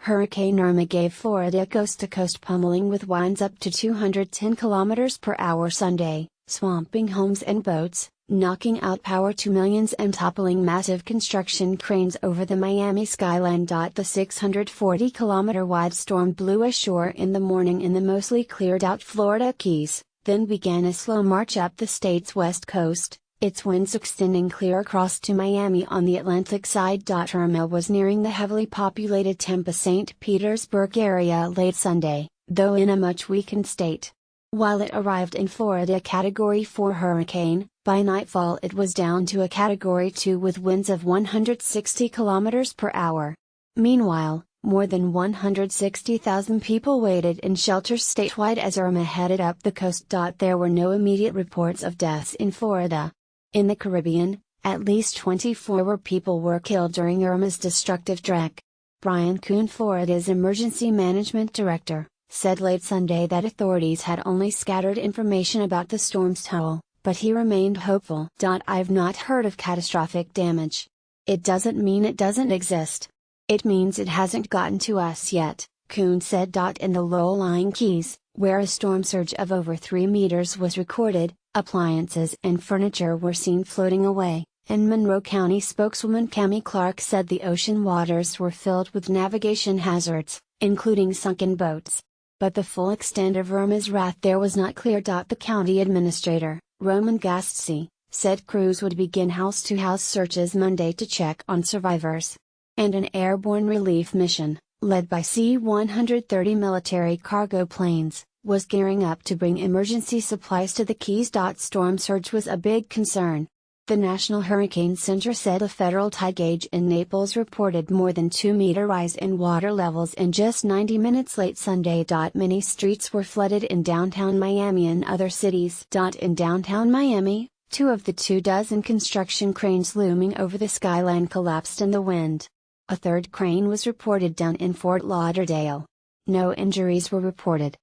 Hurricane Irma gave Florida coast-to-coast pummeling with winds up to 210 km per hour Sunday, swamping homes and boats, knocking out power to millions and toppling massive construction cranes over the Miami skyline. The 640-kilometer-wide storm blew ashore in the morning in the mostly cleared-out Florida Keys, then began a slow march up the state's west coast, its winds extending clear across to Miami on the Atlantic side. Irma was nearing the heavily populated Tampa-St. Petersburg area late Sunday, though in a much weakened state. While it arrived in Florida Category 4 hurricane, by nightfall it was down to a Category 2 with winds of 160 km per hour. Meanwhile, more than 160,000 people waited in shelters statewide as Irma headed up the coast. There were no immediate reports of deaths in Florida. In the Caribbean, at least 24 people were killed during Irma's destructive trek. Brian Kuhn, Florida's Emergency Management Director, said late Sunday that authorities had only scattered information about the storm's toll, but he remained hopeful. "I've not heard of catastrophic damage. It doesn't mean it doesn't exist. It means it hasn't gotten to us yet," Kuhn said. In the low-lying Keys, where a storm surge of over 3 meters was recorded, appliances and furniture were seen floating away, and Monroe County spokeswoman Cammie Clark said the ocean waters were filled with navigation hazards, including sunken boats. But the full extent of Irma's wrath there was not clear. The county administrator, Roman Gastsy, said crews would begin house-to-house searches Monday to check on survivors. And an airborne relief mission, led by C-130 military cargo planes, was gearing up to bring emergency supplies to the Keys. Storm surge was a big concern. The National Hurricane Center said a federal tide gauge in Naples reported more than 2-meter rise in water levels in just 90 minutes late Sunday. Many streets were flooded in downtown Miami and other cities. In downtown Miami, 2 of the 24 construction cranes looming over the skyline collapsed in the wind. A third crane was reported down in Fort Lauderdale. No injuries were reported.